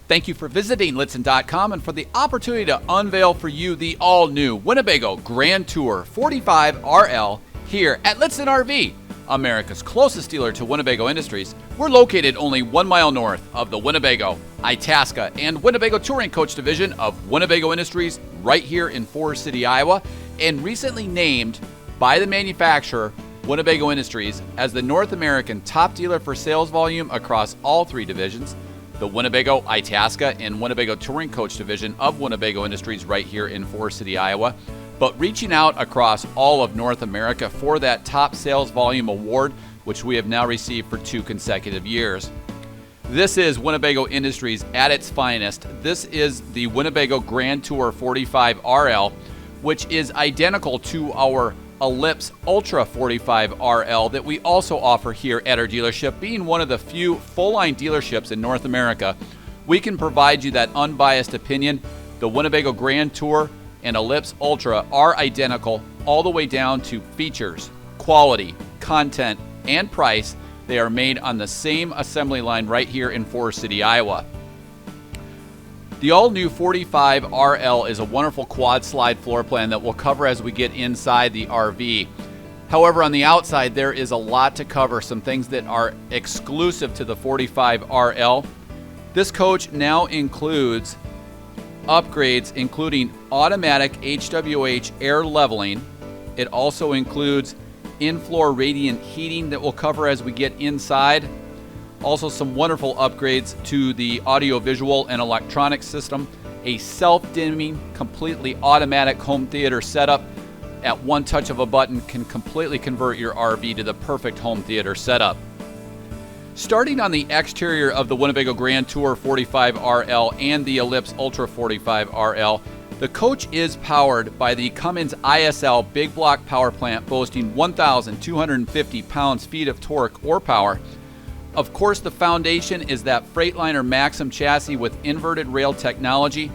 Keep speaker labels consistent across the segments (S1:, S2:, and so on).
S1: Thank you for visiting Lichtsinn.com and for the opportunity to unveil for you the all-new Winnebago Grand Tour 45RL here at Lichtsinn RV, America's closest dealer to Winnebago Industries. We're located only 1 mile north of the Winnebago, Itasca, and Winnebago Touring Coach division of Winnebago Industries right here in Forest City, Iowa, and recently named by the manufacturer Winnebago Industries as the North American top dealer for sales volume across all three divisions, the Winnebago, Itasca, and Winnebago Touring Coach division of Winnebago Industries right here in Forest City, Iowa, but reaching out across all of North America for that top sales volume award, which we have now received for 2 consecutive years. This is Winnebago Industries at its finest. This is the Winnebago Grand Tour 45RL, which is identical to our Ellipse Ultra 45RL that we also offer here at our dealership. Being one of the few full-line dealerships in North America, we can provide you that unbiased opinion. The Winnebago Grand Tour and Ellipse Ultra are identical all the way down to features, quality, content, and price. They are made on the same assembly line right here in Forest City, Iowa. The all-new 45RL is a wonderful quad slide floor plan that we'll cover as we get inside the RV. However, on the outside, there is a lot to cover, some things that are exclusive to the 45RL. This coach now includes upgrades including automatic HWH air leveling. It also includes in-floor radiant heating that we'll cover as we get inside. Also some wonderful upgrades to the audio-visual and electronic system, a self-dimming, completely automatic home theater setup. At one touch of a button can completely convert your RV to the perfect home theater setup. Starting on the exterior of the Winnebago Grand Tour 45RL and the Ellipse Ultra 45RL, the coach is powered by the Cummins ISL big block power plant boasting 1,250 pounds-feet of torque or power. Of course, the foundation is that Freightliner Maxum chassis with inverted rail technology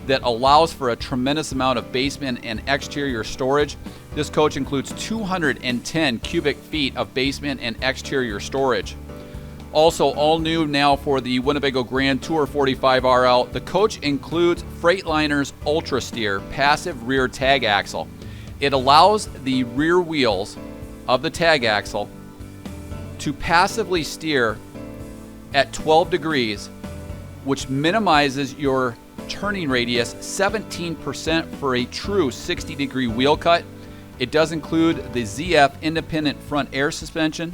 S1: that allows for a tremendous amount of basement and exterior storage. This coach includes 210 cubic feet of basement and exterior storage. Also, all new now for the Winnebago Grand Tour 45RL, the coach includes Freightliner's UltraSteer passive rear tag axle. It allows the rear wheels of the tag axle to passively steer at 12 degrees, which minimizes your turning radius 17% for a true 60-degree wheel cut. It does include the ZF independent front air suspension,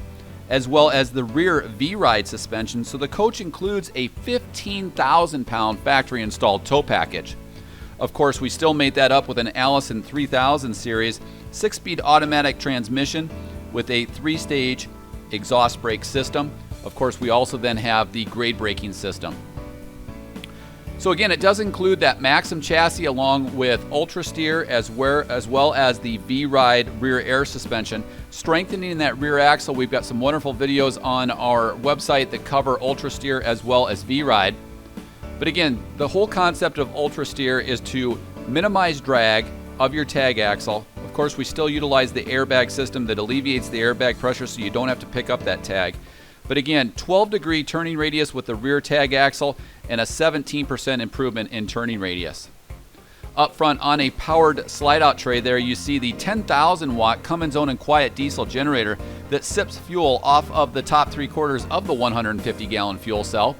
S1: as well as the rear V-Ride suspension, so the coach includes a 15,000-pound factory-installed tow package. Of course, we still made that up with an Allison 3000 series 6-speed automatic transmission with a 3-stage exhaust brake system. Of course, we also then have the grade braking system. So again, it does include that Maxum chassis along with UltraSteer as well as the V-Ride rear air suspension. Strengthening that rear axle, we've got some wonderful videos on our website that cover UltraSteer as well as V-Ride. But again, the whole concept of UltraSteer is to minimize drag of your tag axle. Of course, we still utilize the airbag system that alleviates the airbag pressure so you don't have to pick up that tag. But again, 12-degree turning radius with the rear tag axle and a 17% improvement in turning radius. Up front on a powered slide-out tray there, you see the 10,000-watt Cummins Own and Quiet diesel generator that sips fuel off of the top 3/4 of the 150-gallon fuel cell.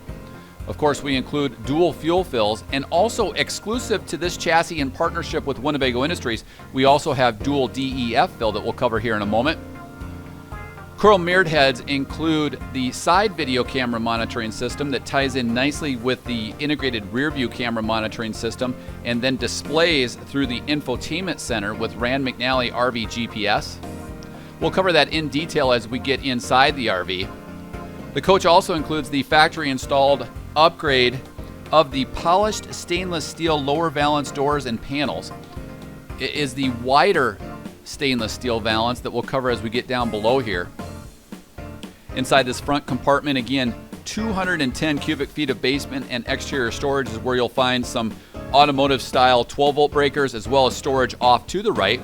S1: Of course, we include dual fuel fills, and also exclusive to this chassis in partnership with Winnebago Industries, we also have dual DEF fill that we'll cover here in a moment. Chrome mirrored heads include the side video camera monitoring system that ties in nicely with the integrated rear view camera monitoring system and then displays through the infotainment center with Rand McNally RV GPS. We'll cover that in detail as we get inside the RV. The coach also includes the factory installed upgrade of the polished stainless steel lower valance doors and panels. It is the wider stainless steel valance that we'll cover as we get down below here. Inside this front compartment, again, 210 cubic feet of basement and exterior storage is where you'll find some automotive style 12-volt breakers as well as storage off to the right.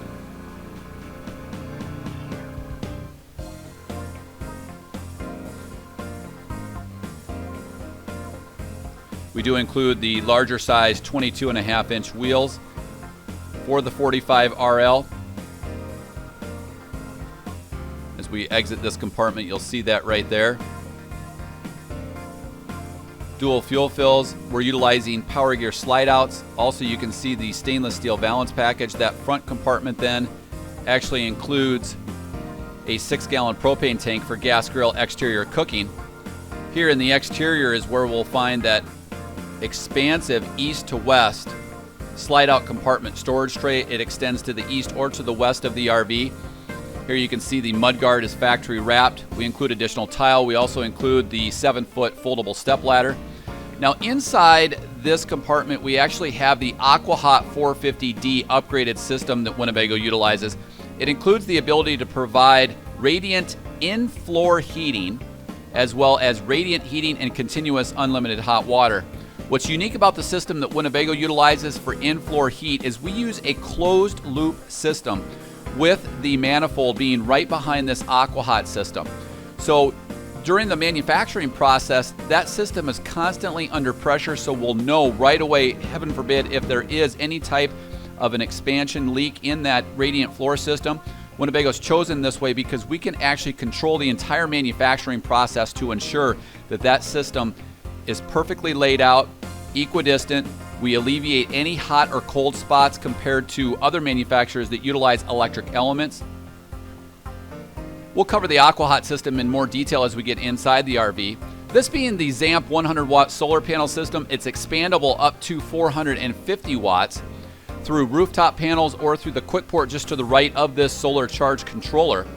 S1: We do include the larger size 22.5-inch wheels for the 45RL. As we exit this compartment, you'll see that right there. Dual fuel fills. We're utilizing power gear slide outs. Also, you can see the stainless steel valance package. That front compartment then actually includes a 6-gallon propane tank for gas grill exterior cooking. Here in the exterior is where we'll find that expansive east to west slide out compartment storage tray. It extends to the east or to the west of the RV. Here you can see the mudguard is factory wrapped. We include additional tile. We also include the 7-foot foldable step ladder. Now inside this compartment, we actually have the AquaHot 450D upgraded system that Winnebago utilizes. It includes the ability to provide radiant in-floor heating, as well as radiant heating and continuous unlimited hot water. What's unique about the system that Winnebago utilizes for in-floor heat is we use a closed loop system with the manifold being right behind this AquaHot system. So during the manufacturing process, that system is constantly under pressure, so we'll know right away, heaven forbid, if there is any type of an expansion leak in that radiant floor system. Winnebago's chosen this way because we can actually control the entire manufacturing process to ensure that that system is perfectly laid out, equidistant. We alleviate any hot or cold spots compared to other manufacturers that utilize electric elements. We'll cover the AquaHot system in more detail as we get inside the RV. This being the ZAMP 100-watt solar panel system, it's expandable up to 450 watts through rooftop panels or through the quick port just to the right of this solar charge controller.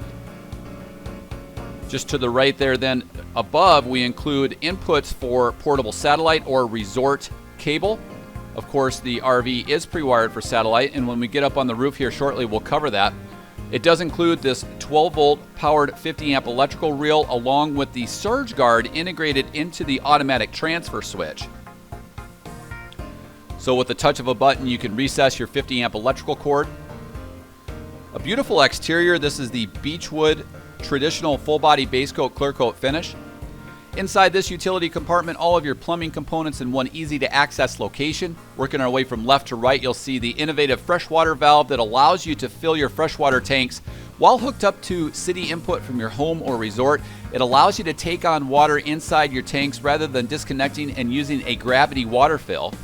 S1: Just to the right there then above, we include inputs for portable satellite or resort cable. Of course, the RV is pre-wired for satellite, and when we get up on the roof here shortly, we'll cover that. It does include this 12-volt powered 50-amp electrical reel along with the surge guard integrated into the automatic transfer switch. So with the touch of a button, you can recess your 50-amp electrical cord. A beautiful exterior. This is the Beechwood traditional full-body base coat clear coat finish. Inside this utility compartment, all of your plumbing components in one easy-to-access location. Working our way from left to right, you'll see the innovative freshwater valve that allows you to fill your freshwater tanks while hooked up to city input from your home or resort. It allows you to take on water inside your tanks rather than disconnecting and using a gravity water fill.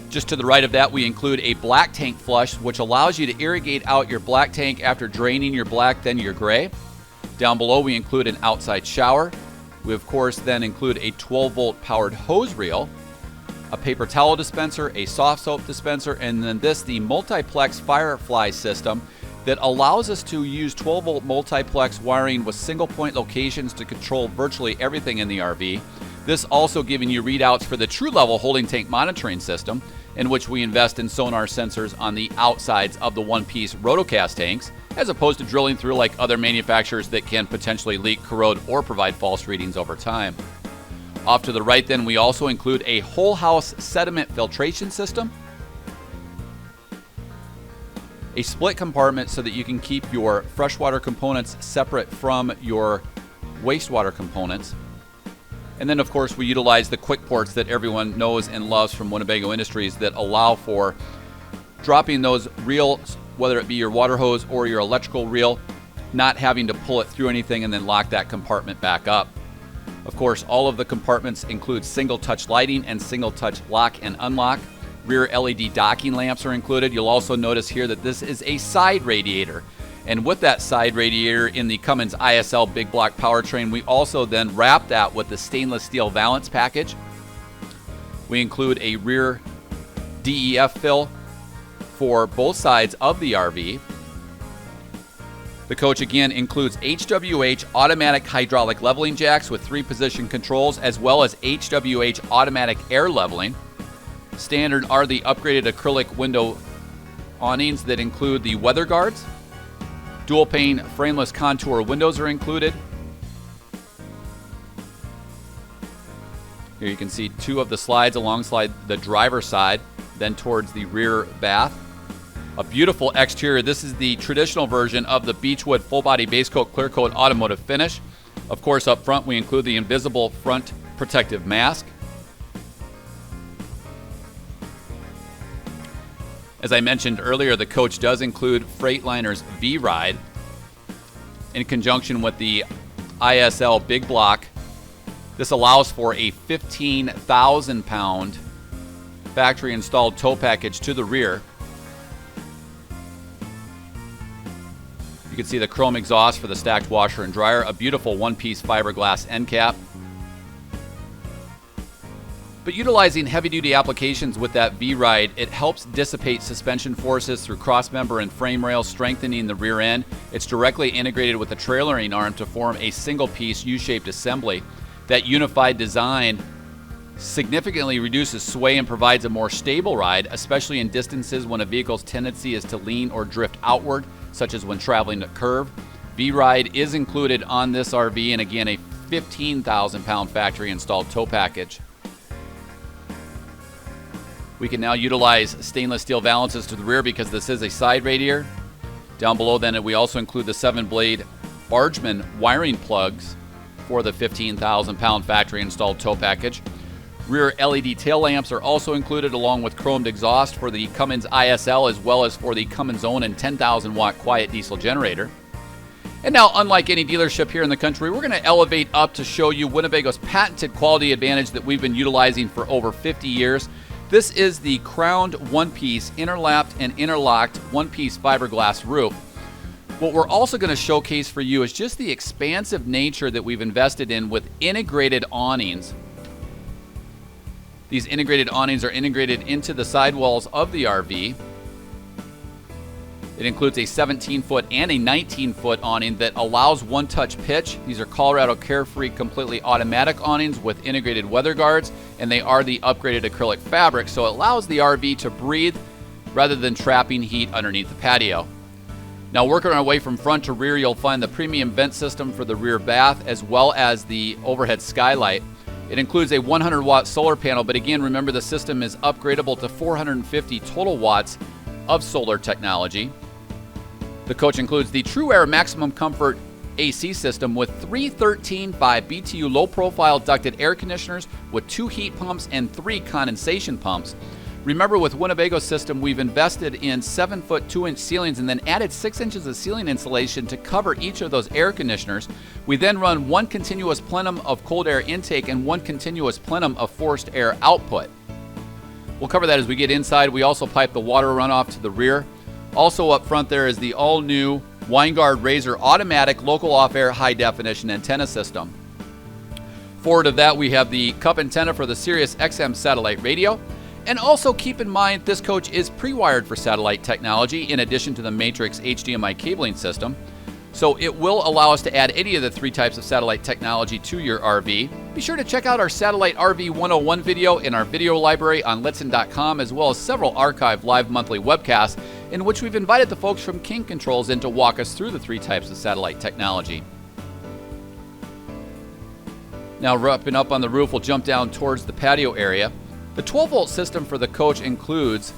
S1: Just to the right of that, we include a black tank flush, which allows you to irrigate out your black tank after draining your black, then your gray. Down below, we include an outside shower. We, of course, then include a 12-volt powered hose reel, a paper towel dispenser, a soft soap dispenser, and then the multiplex Firefly system that allows us to use 12-volt multiplex wiring with single-point locations to control virtually everything in the RV. This also giving you readouts for the true level holding tank monitoring system, in which we invest in sonar sensors on the outsides of the one-piece rotocast tanks, as opposed to drilling through like other manufacturers that can potentially leak, corrode, or provide false readings over time. Off to the right then, we also include a whole house sediment filtration system, a split compartment so that you can keep your freshwater components separate from your wastewater components. And then, of course, we utilize the quick ports that everyone knows and loves from Winnebago Industries that allow for dropping those reels, whether it be your water hose or your electrical reel, not having to pull it through anything and then lock that compartment back up. Of course, all of the compartments include single-touch lighting and single-touch lock and unlock. Rear LED docking lamps are included. You'll also notice here that this is a side radiator. And with that side radiator in the Cummins ISL big block powertrain, we also then wrap that with the stainless steel valance package. We include a rear DEF fill for both sides of the RV. The coach again includes HWH automatic hydraulic leveling jacks with 3-position controls, as well as HWH automatic air leveling. Standard are the upgraded acrylic window awnings that include the weather guards. Dual pane frameless contour windows are included. Here you can see 2 of the slides alongside the driver's side, then towards the rear bath. A beautiful exterior. This is the traditional version of the Beechwood full body base coat clear coat automotive finish. Of course, up front we include the invisible front protective mask. As I mentioned earlier, the coach does include Freightliner's V-Ride in conjunction with the ISL Big Block. This allows for a 15,000-pound factory-installed tow package to the rear. You can see the chrome exhaust for the stacked washer and dryer, a beautiful one-piece fiberglass end cap. But utilizing heavy-duty applications with that V-Ride, it helps dissipate suspension forces through cross-member and frame rails, strengthening the rear end. It's directly integrated with the trailering arm to form a single-piece U-shaped assembly. That unified design significantly reduces sway and provides a more stable ride, especially in distances when a vehicle's tendency is to lean or drift outward, such as when traveling a curve. V-Ride is included on this RV, and again, a 15,000-pound factory-installed tow package. We can now utilize stainless steel valances to the rear because this is a side radiator. Down below then, we also include the 7-blade Bargeman wiring plugs for the 15,000-pound factory-installed tow package. Rear LED tail lamps are also included, along with chromed exhaust for the Cummins ISL, as well as for the Cummins own and 10,000-watt quiet diesel generator. And now, unlike any dealership here in the country, we're going to elevate up to show you Winnebago's patented quality advantage that we've been utilizing for over 50 years. This is the crowned one-piece, interlapped and interlocked one-piece fiberglass roof. What we're also going to showcase for you is just the expansive nature that we've invested in with integrated awnings. These integrated awnings are integrated into the sidewalls of the RV. It includes a 17-foot and a 19-foot awning that allows one-touch pitch. These are Colorado Carefree completely automatic awnings with integrated weather guards, and they are the upgraded acrylic fabric, so it allows the RV to breathe rather than trapping heat underneath the patio. Now, working our way from front to rear, you'll find the premium vent system for the rear bath, as well as the overhead skylight. It includes a 100-watt solar panel, but again, remember the system is upgradable to 450 total watts of solar technology. The coach includes the TrueAir Maximum Comfort AC system with 3 13.5 BTU low-profile ducted air conditioners with 2 heat pumps and 3 condensation pumps. Remember, with Winnebago's system, we've invested in 7-foot 2-inch ceilings and then added 6 inches of ceiling insulation to cover each of those air conditioners. We then run 1 continuous plenum of cold air intake and 1 continuous plenum of forced air output. We'll cover that as we get inside. We also pipe the water runoff to the rear. Also up front there is the all-new Winegard Razor automatic local off-air high-definition antenna system. Forward of that, we have the cup antenna for the Sirius XM satellite radio. And also keep in mind, this coach is pre-wired for satellite technology in addition to the Matrix HDMI cabling system. So it will allow us to add any of the 3 types of satellite technology to your RV. Be sure to check out our Satellite RV 101 video in our video library on Lichtsinn.com, as well as several archived live monthly webcasts in which we've invited the folks from King Controls in to walk us through the 3 types of satellite technology. Now, wrapping up on the roof, we'll jump down towards the patio area. The 12-volt system for the coach includes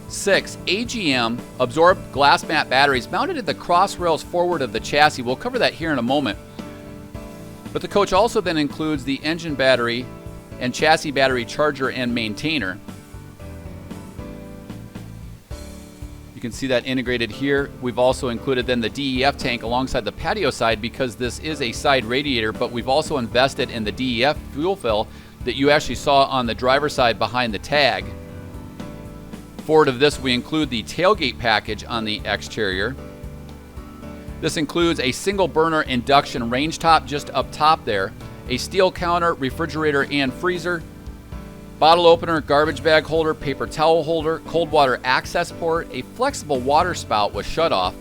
S1: 6 AGM absorbed glass mat batteries mounted at the cross rails forward of the chassis. We'll cover that here in a moment. But the coach also then includes the engine battery and chassis battery charger and maintainer. You can see that integrated here. We've also included then the DEF tank alongside the patio side because this is a side radiator, but we've also invested in the DEF fuel fill that you actually saw on the driver's side behind the tag. Forward of this, we include the tailgate package on the exterior. This includes a single burner induction range top just up top there, a steel counter, refrigerator and freezer, bottle opener, garbage bag holder, paper towel holder, cold water access port, a flexible water spout with shutoff.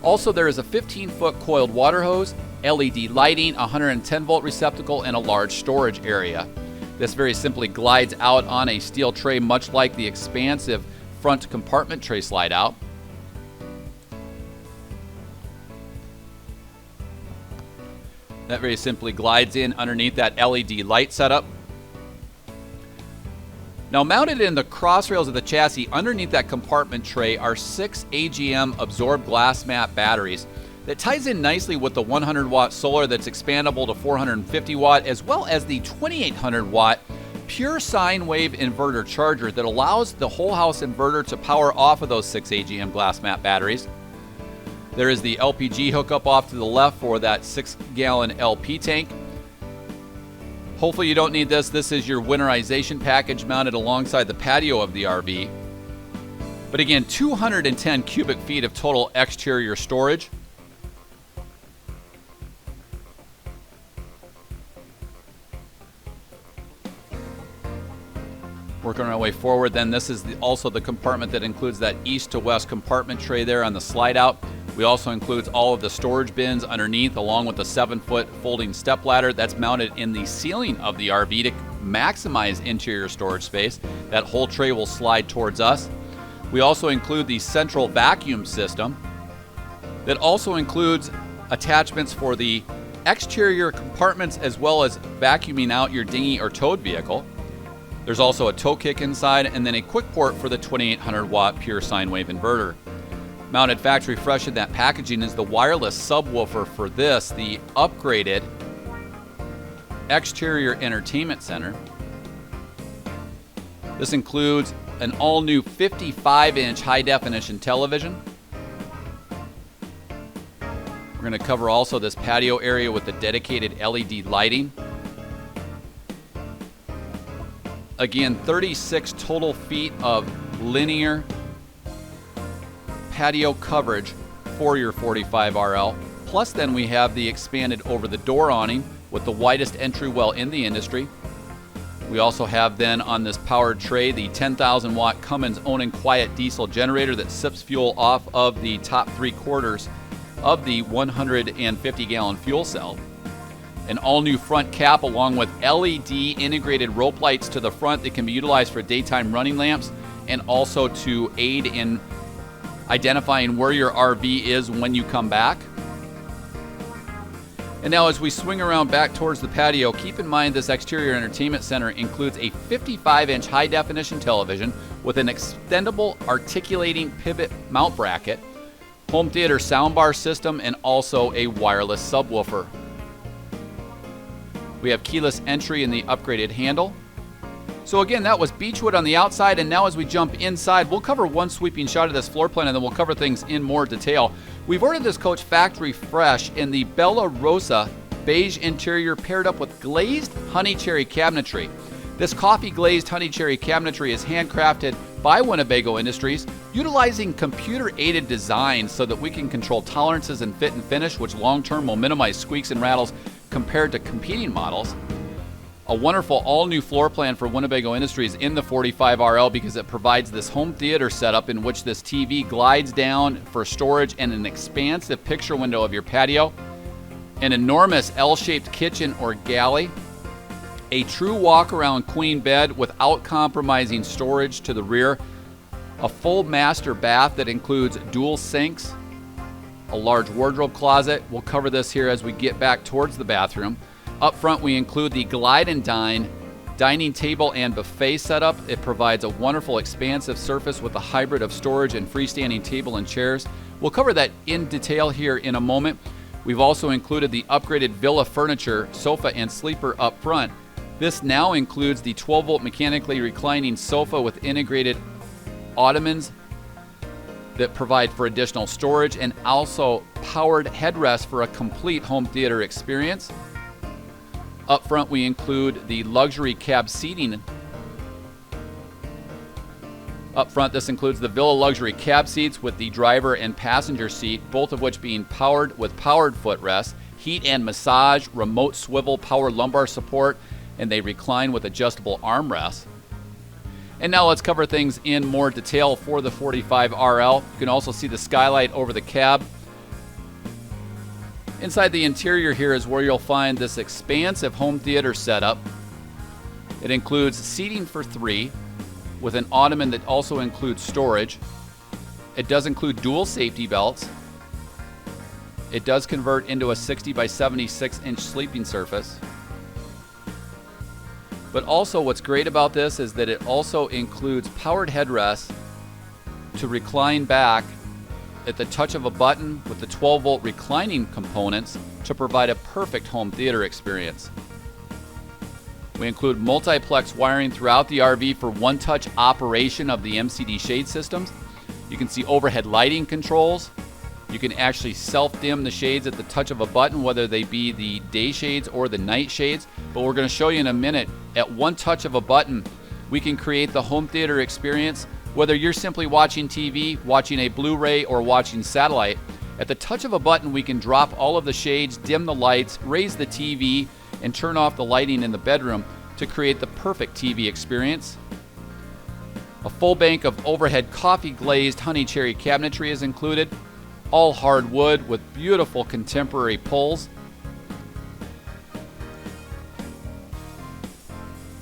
S1: Also, there is a 15-foot coiled water hose, LED lighting, a 110-volt receptacle, and a large storage area. This very simply glides out on a steel tray, much like the expansive front compartment tray slide out. That very simply glides in underneath that LED light setup. Now, mounted in the cross rails of the chassis underneath that compartment tray are 6 AGM absorbed glass mat batteries. That ties in nicely with the 100-watt solar that's expandable to 450 watt, as well as the 2800-watt pure sine wave inverter charger that allows the whole house inverter to power off of those 6 AGM glass mat batteries. There is the LPG hookup off to the left for that 6-gallon LP tank. Hopefully you don't need this. This is your winterization package mounted alongside the patio of the RV. But again, 210 cubic feet of total exterior storage. Working our way forward, then this is also the compartment that includes that east to west compartment tray there on the slide out. We also include all of the storage bins underneath, along with the 7-foot folding step ladder that's mounted in the ceiling of the RV to maximize interior storage space. That whole tray will slide towards us. We also include the central vacuum system that also includes attachments for the exterior compartments as well as vacuuming out your dinghy or towed vehicle. There's also a tow kick inside and then a quick port for the 2800 watt pure sine wave inverter. Mounted factory fresh in that packaging is the wireless subwoofer for this, the upgraded exterior entertainment center. This includes an all-new 55-inch high-definition television. We're going to cover also this patio area with the dedicated LED lighting. Again, 36 total feet of linear patio coverage for your 45RL. Plus then we have the expanded over-the-door awning with the widest entry well in the industry. We also have then on this powered tray the 10,000 watt Cummins Own and Quiet diesel generator that sips fuel off of the top 3/4 of the 150 gallon fuel cell. An all-new front cap along with LED integrated rope lights to the front that can be utilized for daytime running lamps and also to aid in identifying where your RV is when you come back. And now as we swing around back towards the patio, keep in mind this exterior entertainment center includes a 55-inch high-definition television with an extendable articulating pivot mount bracket, home theater soundbar system, and also a wireless subwoofer. We have keyless entry in the upgraded handle. So again, that was Beechwood on the outside, and now as we jump inside, we'll cover one sweeping shot of this floor plan, and then we'll cover things in more detail. We've ordered this coach factory fresh in the Bella Rosa beige interior paired up with glazed honey cherry cabinetry. This coffee glazed honey cherry cabinetry is handcrafted by Winnebago Industries, utilizing computer-aided design so that we can control tolerances and fit and finish, which long-term will minimize squeaks and rattles compared to competing models. A wonderful all-new floor plan for Winnebago Industries in the 45RL because it provides this home theater setup in which this TV glides down for storage and an expansive picture window of your patio, an enormous L-shaped kitchen or galley, a true walk-around queen bed without compromising storage to the rear, a full master bath that includes dual sinks, a large wardrobe closet. We'll cover this here as we get back towards the bathroom. Up front, we include the Glide and Dine dining table and buffet setup. It provides a wonderful expansive surface with a hybrid of storage and freestanding table and chairs. We'll cover that in detail here in a moment. We've also included the upgraded Villa furniture, sofa, and sleeper up front. This now includes the 12-volt mechanically reclining sofa with integrated ottomans that provide for additional storage and also powered headrests for a complete home theater experience. Up front, we include the luxury cab seating. Up front, this includes the Villa luxury cab seats with the driver and passenger seat, both of which being powered with powered footrests, heat and massage, remote swivel power lumbar support, and they recline with adjustable armrests. And now let's cover things in more detail for the 45RL. You can also see the skylight over the cab. Inside the interior here is where you'll find this expansive home theater setup. It includes seating for 3 with an ottoman that also includes storage. It does include dual safety belts. It does convert into a 60 by 76 inch sleeping surface. But also what's great about this is that it also includes powered headrests to recline back at the touch of a button with the 12-volt reclining components to provide a perfect home theater experience. We include multiplex wiring throughout the RV for one-touch operation of the MCD shade systems. You can see overhead lighting controls. You can actually self-dim the shades at the touch of a button, whether they be the day shades or the night shades. But we're going to show you in a minute, at one touch of a button, we can create the home theater experience. Whether you're simply watching TV, watching a Blu-ray, or watching satellite, at the touch of a button, we can drop all of the shades, dim the lights, raise the TV, and turn off the lighting in the bedroom to create the perfect TV experience. A full bank of overhead coffee glazed honey cherry cabinetry is included, all hardwood with beautiful contemporary pulls.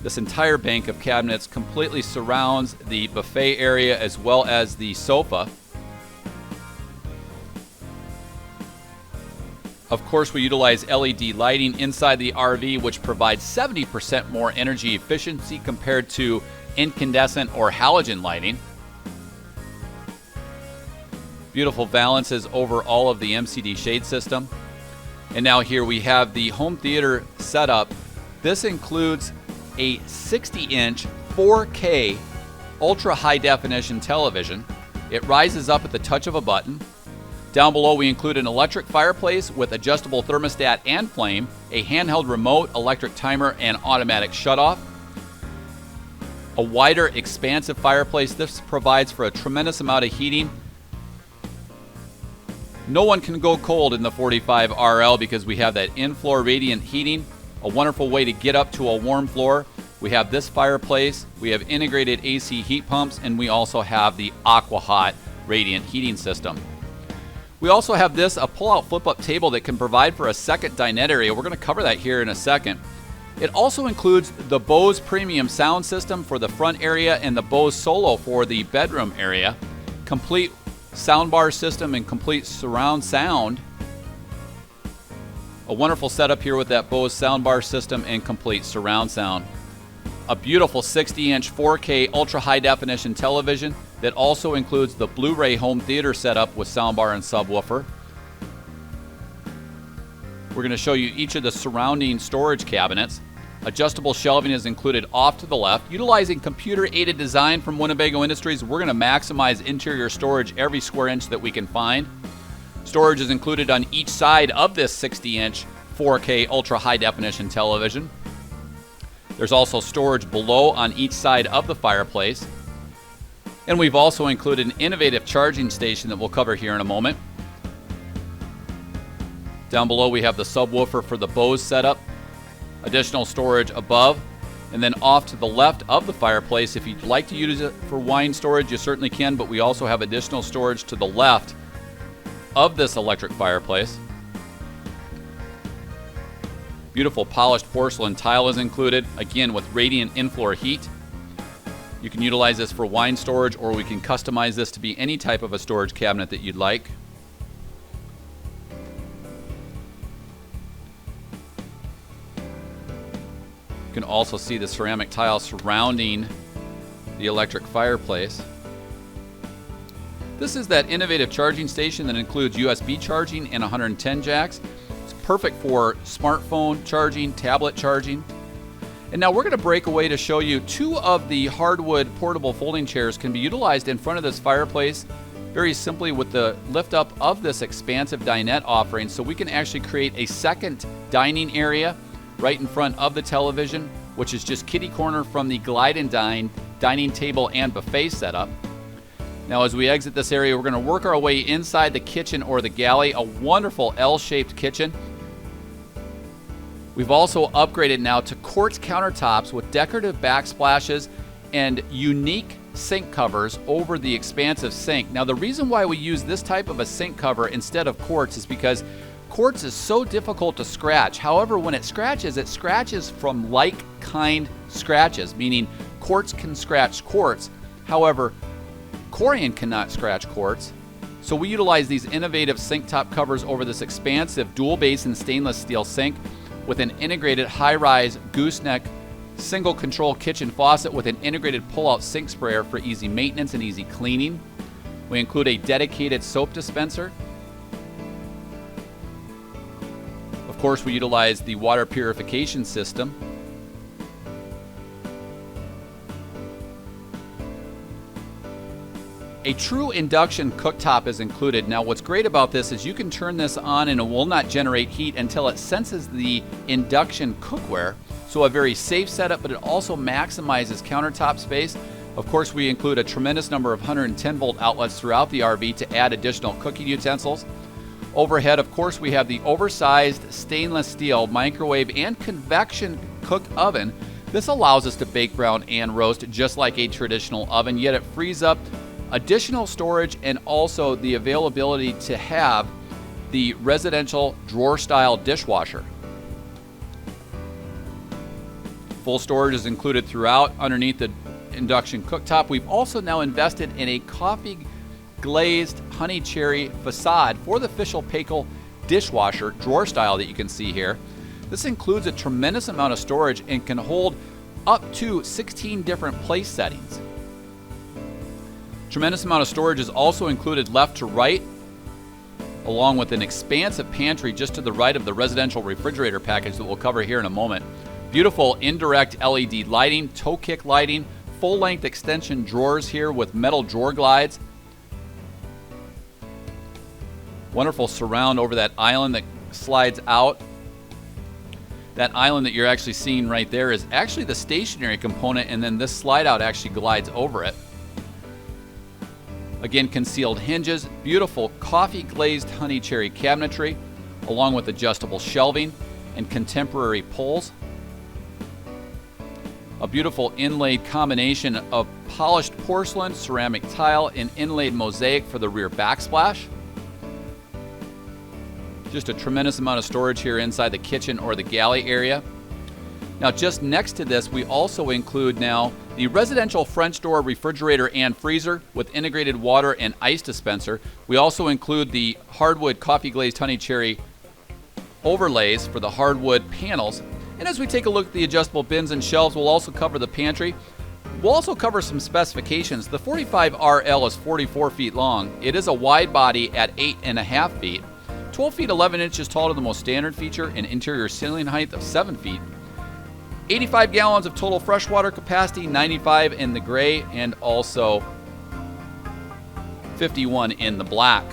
S1: This entire bank of cabinets completely surrounds the buffet area as well as the sofa. Of course, we utilize LED lighting inside the RV, which provides 70% more energy efficiency compared to incandescent or halogen lighting. Beautiful valances over all of the MCD shade system. And now here we have the home theater setup. This includes a 60-inch 4K ultra high definition television. It rises up at the touch of a button. Down below we include an electric fireplace with adjustable thermostat and flame, a handheld remote, electric timer, and automatic shutoff. A wider, expansive fireplace. This provides for a tremendous amount of heating. No one can go cold in the 45RL because we have that in-floor radiant heating, a wonderful way to get up to a warm floor. We have this fireplace, we have integrated AC heat pumps, and we also have the AquaHot radiant heating system. We also have this, a pull-out flip-up table that can provide for a second dinette area. We're going to cover that here in a second. It also includes the Bose premium sound system for the front area and the Bose Solo for the bedroom area. Complete soundbar system and complete surround sound. A wonderful setup here with that Bose soundbar system and complete surround sound. A beautiful 60-inch 4K ultra high definition television that also includes the Blu-ray home theater setup with soundbar and subwoofer. We're going to show you each of the surrounding storage cabinets. Adjustable shelving is included off to the left. Utilizing computer-aided design from Winnebago Industries, we're going to maximize interior storage every square inch that we can find. Storage is included on each side of this 60-inch 4K ultra high definition television. There's also storage below on each side of the fireplace. And we've also included an innovative charging station that we'll cover here in a moment. Down below we have the subwoofer for the Bose setup. Additional storage above. And then off to the left of the fireplace, if you'd like to use it for wine storage, you certainly can, but we also have additional storage to the left of this electric fireplace. Beautiful polished porcelain tile is included, again with radiant in-floor heat. You can utilize this for wine storage, or we can customize this to be any type of a storage cabinet that you'd like. You can also see the ceramic tile surrounding the electric fireplace. This is that innovative charging station that includes USB charging and 110 jacks. It's perfect for smartphone charging, tablet charging. And now we're going to break away to show you two of the hardwood portable folding chairs can be utilized in front of this fireplace very simply with the lift up of this expansive dinette offering, so we can actually create a second dining area right in front of the television, which is just kitty corner from the Glide and Dine dining table and buffet setup. Now as we exit this area, we're going to work our way inside the kitchen or the galley, a wonderful L-shaped kitchen. We've also upgraded now to quartz countertops with decorative backsplashes and unique sink covers over the expansive sink. Now the reason why we use this type of a sink cover instead of quartz is because quartz is so difficult to scratch. However, when it scratches from like kind scratches, meaning quartz can scratch quartz. However, Corian cannot scratch quartz. So we utilize these innovative sink top covers over this expansive dual basin stainless steel sink with an integrated high-rise gooseneck single control kitchen faucet with an integrated pull-out sink sprayer for easy maintenance and easy cleaning. We include a dedicated soap dispenser. Of course, we utilize the water purification system. A true induction cooktop is included. Now what's great about this is you can turn this on and it will not generate heat until it senses the induction cookware. So a very safe setup, but it also maximizes countertop space. Of course, we include a tremendous number of 110 volt outlets throughout the RV to add additional cooking utensils. Overhead, of course, we have the oversized stainless steel microwave and convection cook oven. This allows us to bake, brown, and roast just like a traditional oven, yet it frees up additional storage and also the availability to have the residential drawer-style dishwasher. Full storage is included throughout underneath the induction cooktop. We've also now invested in a coffee glazed honey cherry facade for the Fischl Paykel dishwasher drawer style that you can see here. This includes a tremendous amount of storage and can hold up to 16 different place settings. Tremendous amount of storage is also included left to right, along with an expansive pantry just to the right of the residential refrigerator package that we'll cover here in a moment. Beautiful indirect LED lighting, toe kick lighting, full-length extension drawers here with metal drawer glides. Wonderful surround over that island that slides out. That island that you're actually seeing right there is actually the stationary component, and then this slide out actually glides over it. Again, concealed hinges, beautiful coffee glazed honey cherry cabinetry, along with adjustable shelving and contemporary pulls. A beautiful inlaid combination of polished porcelain, ceramic tile, and inlaid mosaic for the rear backsplash. Just a tremendous amount of storage here inside the kitchen or the galley area. Now, just next to this, we also include now the residential French door refrigerator and freezer with integrated water and ice dispenser. We also include the hardwood coffee glazed honey cherry overlays for the hardwood panels. And as we take a look at the adjustable bins and shelves, we'll also cover the pantry. We'll also cover some specifications. The 45RL is 44 feet long. It is a wide body at 8.5 feet. 12 feet 11 inches tall to the most standard feature, and interior ceiling height of 7 feet. 85 gallons of total freshwater capacity, 95 in the gray, and also 51 in the black.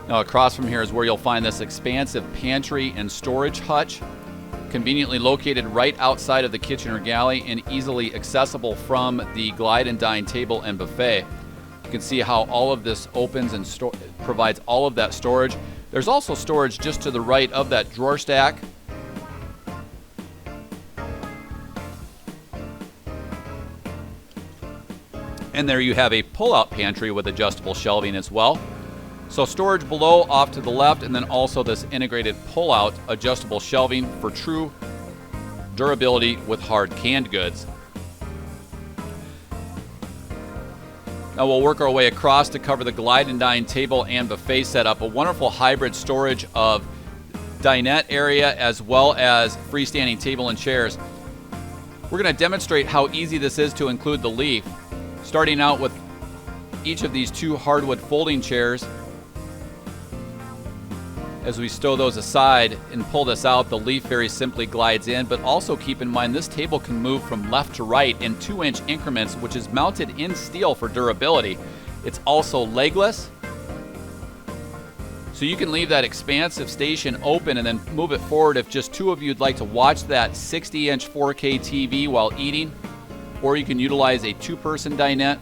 S1: Now across from here is where you'll find this expansive pantry and storage hutch, conveniently located right outside of the kitchen or galley and easily accessible from the Glide and Dine table and buffet. You can see how all of this opens and provides all of that storage. There's also storage just to the right of that drawer stack. And there you have a pull-out pantry with adjustable shelving as well. So storage below off to the left, and then also this integrated pull-out adjustable shelving for true durability with hard canned goods. Now we'll work our way across to cover the Glide and Dine table and buffet setup, a wonderful hybrid storage of dinette area as well as freestanding table and chairs. We're going to demonstrate how easy this is to include the leaf, starting out with each of these two hardwood folding chairs. As we stow those aside and pull this out, the leaf very simply glides in, but also keep in mind this table can move from left to right in 2-inch increments, which is mounted in steel for durability. It's also legless, so you can leave that expansive station open and then move it forward if just two of you would like to watch that 60-inch 4K TV while eating, or you can utilize a 2-person dinette.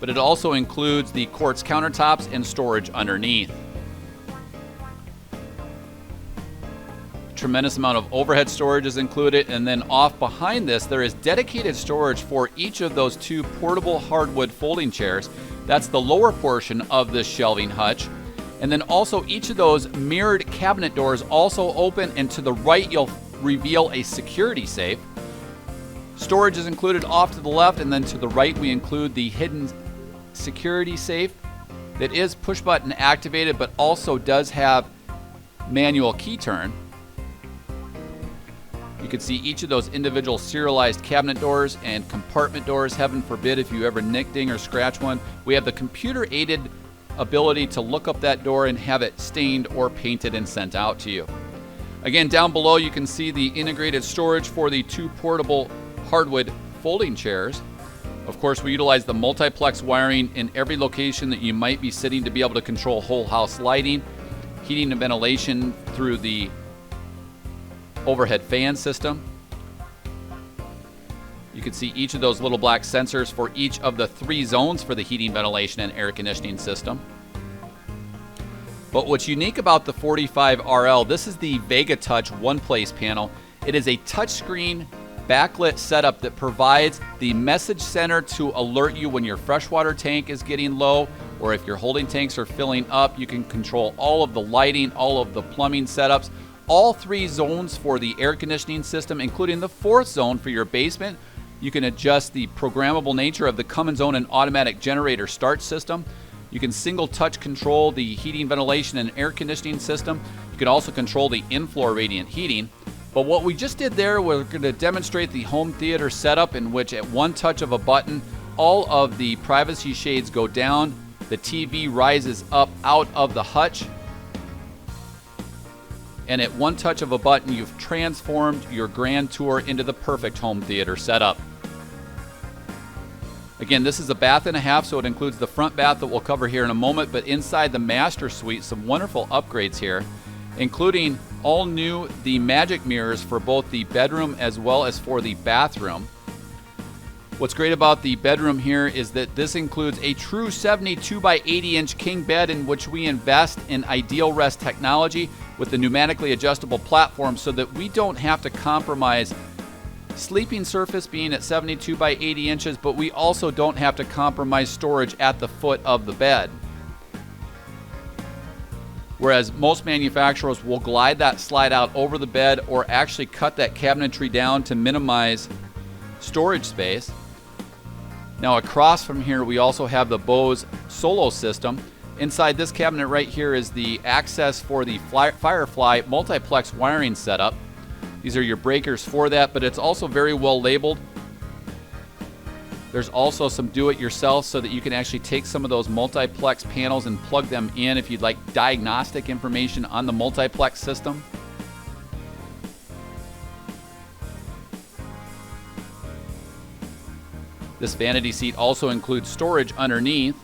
S1: But it also includes the quartz countertops and storage underneath. Tremendous amount of overhead storage is included, and then off behind this there is dedicated storage for each of those two portable hardwood folding chairs. That's the lower portion of this shelving hutch, and then also each of those mirrored cabinet doors also open, and to the right you'll reveal a security safe. Storage is included off to the left, and then to the right we include the hidden security safe that is push button activated but also does have manual key turn. You can see each of those individual serialized cabinet doors and compartment doors. Heaven forbid if you ever nick, ding, or scratch one. We have the computer-aided ability to look up that door and have it stained or painted and sent out to you. Again, down below you can see the integrated storage for the 2 portable hardwood folding chairs. Of course, we utilize the multiplex wiring in every location that you might be sitting to be able to control whole house lighting, heating and ventilation through the overhead fan system. You can see each of those little black sensors for each of the 3 zones for the heating, ventilation, and air conditioning system. But what's unique about the 45RL, this is the Vega Touch one-place panel. It is a touchscreen backlit setup that provides the message center to alert you when your freshwater tank is getting low, or if your holding tanks are filling up. You can control all of the lighting, all of the plumbing setups, all 3 zones for the air conditioning system, including the 4th zone for your basement. You can adjust the programmable nature of the come and zone and automatic generator start system. You can single touch control the heating, ventilation, and air conditioning system. You can also control the in-floor radiant heating. But what we just did there, we're going to demonstrate the home theater setup in which at one touch of a button, all of the privacy shades go down, the TV rises up out of the hutch, and at one touch of a button, you've transformed your Grand Tour into the perfect home theater setup. Again, this is a bath and a half, so it includes the front bath that we'll cover here in a moment, but inside the master suite, some wonderful upgrades here, including all new the magic mirrors for both the bedroom as well as for the bathroom. What's great about the bedroom here is that this includes a true 72 by 80 inch king bed in which we invest in ideal rest technology with the pneumatically adjustable platform so that we don't have to compromise sleeping surface being at 72 by 80 inches, but we also don't have to compromise storage at the foot of the bed. Whereas most manufacturers will glide that slide out over the bed or actually cut that cabinetry down to minimize storage space. Now across from here we also have the Bose Solo system. Inside this cabinet right here is the access for the Firefly multiplex wiring setup. These are your breakers for that, but it's also very well labeled. There's also some do-it-yourself so that you can actually take some of those multiplex panels and plug them in if you'd like diagnostic information on the multiplex system. This vanity seat also includes storage underneath.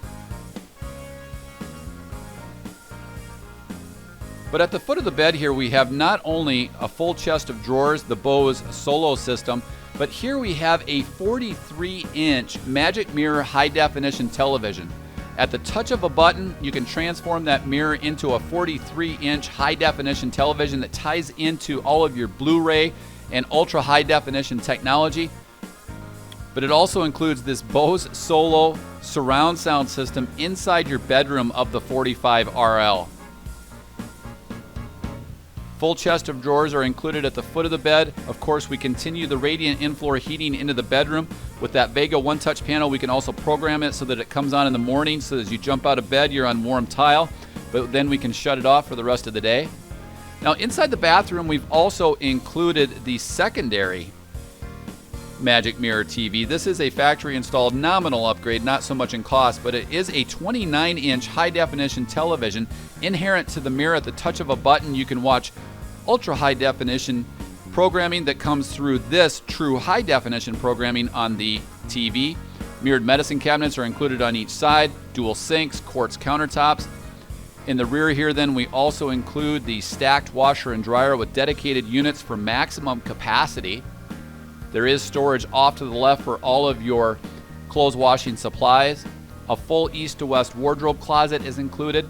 S1: But at the foot of the bed here we have not only a full chest of drawers, the Bose Solo system, but here we have a 43-inch Magic Mirror high-definition television. At the touch of a button, you can transform that mirror into a 43-inch high-definition television that ties into all of your Blu-ray and ultra-high-definition technology. But it also includes this Bose Solo surround sound system inside your bedroom of the 45RL. Full chest of drawers are included at the foot of the bed. Of course, we continue the radiant in-floor heating into the bedroom. With that Vega one-touch panel, we can also program it so that it comes on in the morning, so as you jump out of bed, you're on warm tile, but then we can shut it off for the rest of the day. Now, inside the bathroom, we've also included the secondary Magic Mirror TV. This is a factory-installed nominal upgrade, not so much in cost, but it is a 29-inch high-definition television. Inherent to the mirror, at the touch of a button, you can watch ultra-high-definition programming that comes through this true high-definition programming on the TV. Mirrored medicine cabinets are included on each side, dual sinks, quartz countertops. In the rear here, then, we also include the stacked washer and dryer with dedicated units for maximum capacity. There is storage off to the left for all of your clothes washing supplies. A full east to west wardrobe closet is included.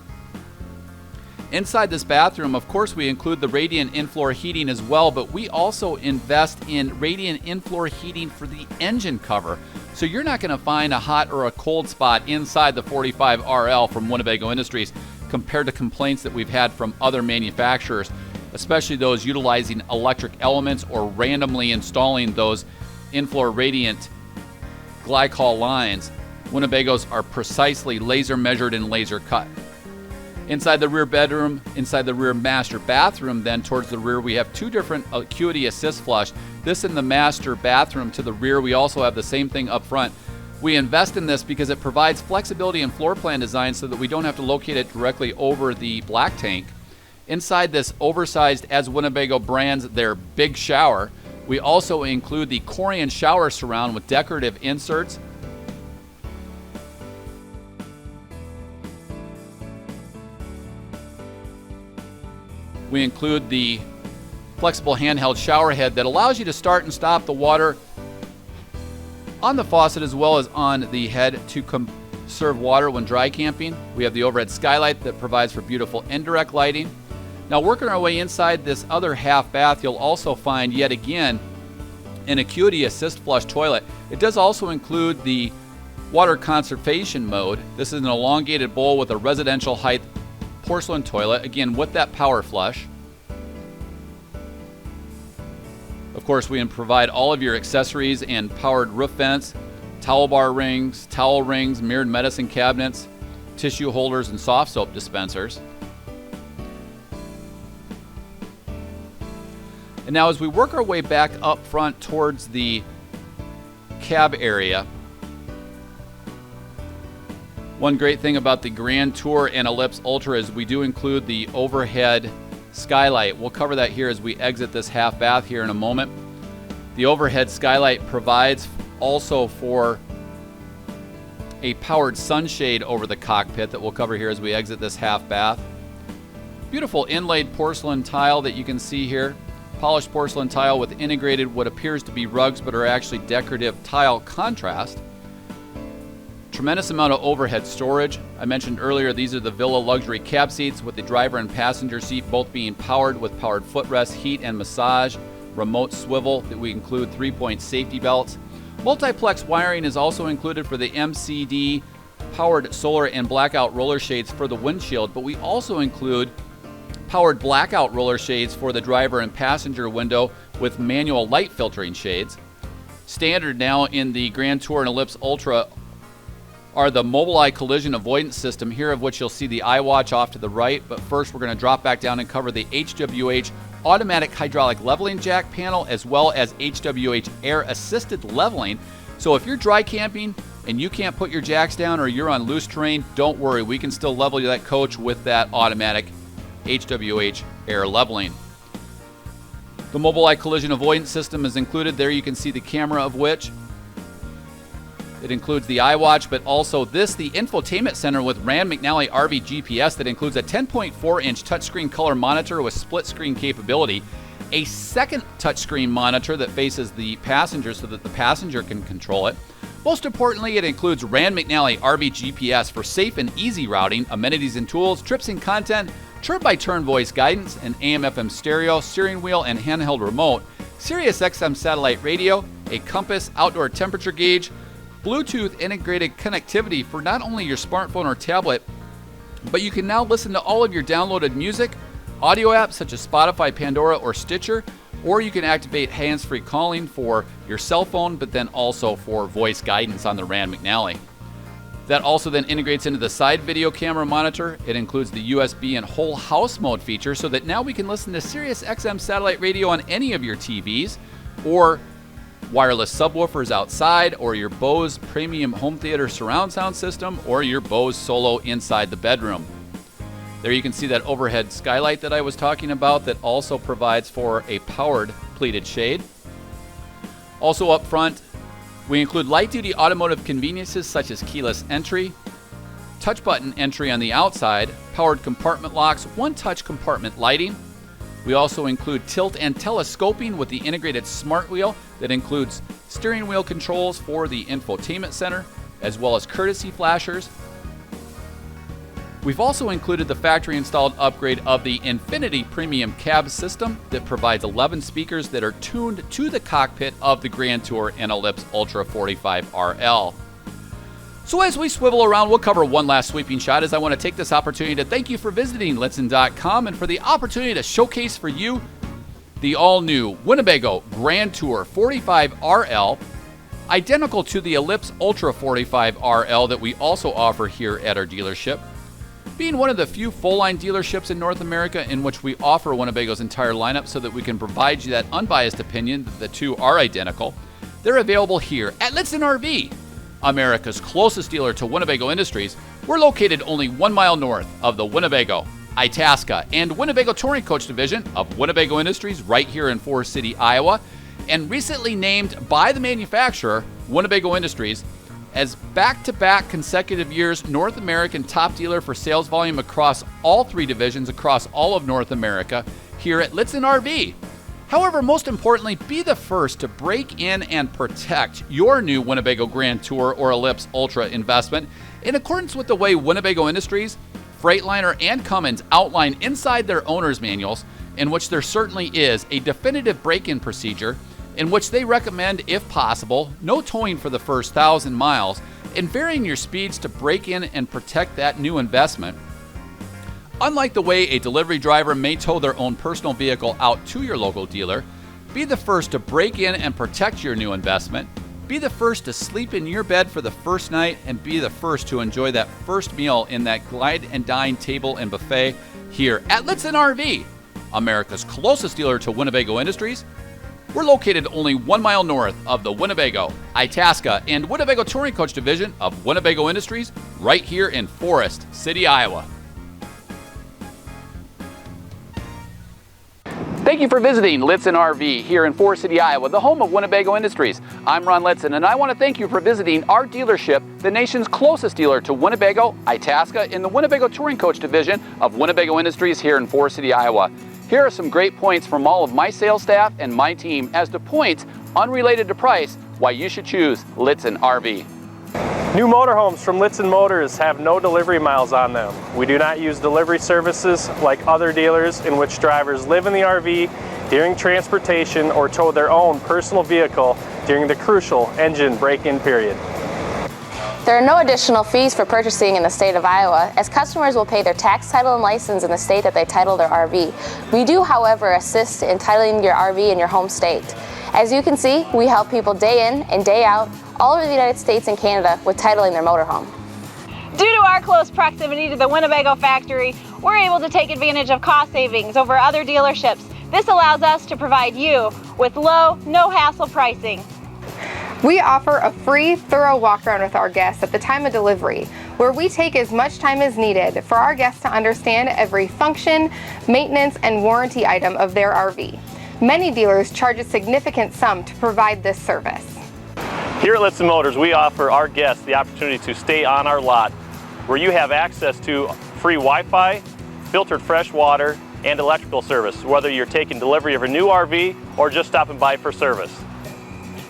S1: Inside this bathroom, of course, we include the radiant in-floor heating as well, but we also invest in radiant in-floor heating for the engine cover. So you're not going to find a hot or a cold spot inside the 45RL from Winnebago Industries compared to complaints that we've had from other manufacturers, especially those utilizing electric elements or randomly installing those in-floor radiant glycol lines. Winnebagos are precisely laser measured and laser cut. Inside the rear bedroom, inside the rear master bathroom, then towards the rear, we have two different acuity assist flush. This in the master bathroom to the rear. We also have the same thing up front. We invest in this because it provides flexibility in floor plan design so that we don't have to locate it directly over the black tank. Inside this oversized, as Winnebago brands their big shower, we also include the Corian shower surround with decorative inserts. We include the flexible handheld shower head that allows you to start and stop the water on the faucet as well as on the head to conserve water when dry camping. We have the overhead skylight that provides for beautiful indirect lighting. Now, working our way inside this other half bath, you'll also find yet again an Acuity Assist Flush toilet. It does also include the water conservation mode. This is an elongated bowl with a residential height porcelain toilet, again with that power flush. Of course, we can provide all of your accessories and powered roof vents, towel bar rings, towel rings, mirrored medicine cabinets, tissue holders, and soft soap dispensers. And now as we work our way back up front towards the cab area, one great thing about the Grand Tour and Ellipse Ultra is we do include the overhead skylight. We'll cover that here as we exit this half bath here in a moment. The overhead skylight provides also for a powered sunshade over the cockpit that we'll cover here as we exit this half bath. Beautiful inlaid porcelain tile that you can see here. Polished porcelain tile with integrated what appears to be rugs but are actually decorative tile contrast. Tremendous amount of overhead storage. I mentioned earlier these are the Villa luxury cab seats with the driver and passenger seat both being powered with powered footrest, heat and massage, remote swivel that we include 3-point safety belts. Multiplex wiring is also included for the MCD powered solar and blackout roller shades for the windshield, but we also include powered blackout roller shades for the driver and passenger window with manual light filtering shades. Standard now in the Grand Tour and Ellipse Ultra are the MobilEye collision avoidance system, here of which you'll see the iWatch off to the right. But first we're going to drop back down and cover the HWH automatic hydraulic leveling jack panel as well as HWH air assisted leveling. So if you're dry camping and you can't put your jacks down or you're on loose terrain, don't worry, we can still level that coach with that automatic HWH air leveling. The MobilEye collision avoidance system is included there. You can see the camera of which. It includes the iWatch, but also the Infotainment Center with Rand McNally RV GPS that includes a 10.4-inch touchscreen color monitor with split screen capability, a second touchscreen monitor that faces the passenger so that the passenger can control it. Most importantly, it includes Rand McNally RV GPS for safe and easy routing, amenities and tools, trips and content, turn-by-turn voice guidance, an AM/FM stereo, steering wheel and handheld remote, Sirius XM satellite radio, a compass, outdoor temperature gauge, Bluetooth integrated connectivity for not only your smartphone or tablet, but you can now listen to all of your downloaded music, audio apps such as Spotify, Pandora, or Stitcher, or you can activate hands-free calling for your cell phone, but then also for voice guidance on the Rand McNally. That also then integrates into the side video camera monitor. It includes the USB and whole house mode feature so that now we can listen to Sirius XM satellite radio on any of your TVs or wireless subwoofers outside, or your Bose premium home theater surround sound system, or your Bose Solo inside the bedroom. There you can see that overhead skylight that I was talking about that also provides for a powered pleated shade. Also up front, we include light-duty automotive conveniences such as keyless entry, touch button entry on the outside, powered compartment locks, one-touch compartment lighting. We also include tilt and telescoping with the integrated smart wheel that includes steering wheel controls for the infotainment center, as well as courtesy flashers. We've also included the factory-installed upgrade of the Infinity Premium Cab System that provides 11 speakers that are tuned to the cockpit of the Grand Tour and Ellipse Ultra 45 RL. So as we swivel around, we'll cover one last sweeping shot as I want to take this opportunity to thank you for visiting Lichtsinn.com and for the opportunity to showcase for you the all-new Winnebago Grand Tour 45 RL, identical to the Ellipse Ultra 45 RL that we also offer here at our dealership. Being one of the few full-line dealerships in North America in which we offer Winnebago's entire lineup so that we can provide you that unbiased opinion that the two are identical, they're available here at Lichtsinn RV, America's closest dealer to Winnebago Industries. We're located only 1 mile north of the Winnebago Itasca, and Winnebago Touring Coach Division of Winnebago Industries right here in Forest City, Iowa, and recently named by the manufacturer, Winnebago Industries, as back-to-back consecutive years North American top dealer for sales volume across all three divisions across all of North America here at Lichtsinn RV. However, most importantly, be the first to break in and protect your new Winnebago Grand Tour or Ellipse Ultra investment in accordance with the way Winnebago Industries, Freightliner, and Cummins outline inside their owner's manuals, in which there certainly is a definitive break-in procedure in which they recommend, if possible, no towing for the first 1,000 miles and varying your speeds to break in and protect that new investment. Unlike the way a delivery driver may tow their own personal vehicle out to your local dealer, be the first to break in and protect your new investment. Be the first to sleep in your bed for the first night, and be the first to enjoy that first meal in that Glide and Dine table and buffet here at Lichtsinn RV, America's closest dealer to Winnebago Industries. We're located only 1 mile north of the Winnebago, Itasca, and Winnebago Touring Coach Division of Winnebago Industries right here in Forest City, Iowa. Thank you for visiting Lichtsinn RV here in Forest City, Iowa, the home of Winnebago Industries. I'm Ron Litsson, and I want to thank you for visiting our dealership, the nation's closest dealer to Winnebago, Itasca, in the Winnebago Touring Coach Division of Winnebago Industries here in Forest City, Iowa. Here are some great points from all of my sales staff and my team as to points unrelated to price why you should choose Lichtsinn RV.
S2: New motorhomes from Lichtsinn Motors have no delivery miles on them. We do not use delivery services like other dealers in which drivers live in the RV during transportation or tow their own personal vehicle during the crucial engine break-in period.
S3: There are no additional fees for purchasing in the state of Iowa, as customers will pay their tax, title, and license in the state that they title their RV. We do, however, assist in titling your RV in your home state. As you can see, we help people day in and day out all over the United States and Canada with titling their motorhome.
S4: Due to our close proximity to the Winnebago factory, we're able to take advantage of cost savings over other dealerships. This allows us to provide you with low, no-hassle pricing.
S5: We offer a free, thorough walk-around with our guests at the time of delivery, where we take as much time as needed for our guests to understand every function, maintenance, and warranty item of their RV. Many dealers charge a significant sum to provide this service.
S2: Here at Lichtsinn Motors, we offer our guests the opportunity to stay on our lot, where you have access to free Wi-Fi, filtered fresh water, and electrical service, whether you're taking delivery of a new RV or just stopping by for service.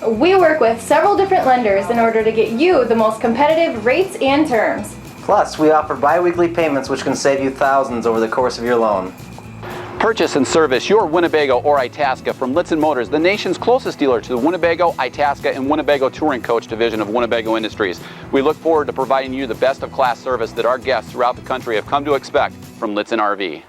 S6: We work with several different lenders in order to get you the most competitive rates and terms.
S7: Plus, we offer bi-weekly payments which can save you thousands over the course of your loan.
S1: Purchase and service your Winnebago or Itasca from Lichtsinn Motors, the nation's closest dealer to the Winnebago, Itasca, and Winnebago Touring Coach Division of Winnebago Industries. We look forward to providing you the best of class service that our guests throughout the country have come to expect from Lichtsinn RV.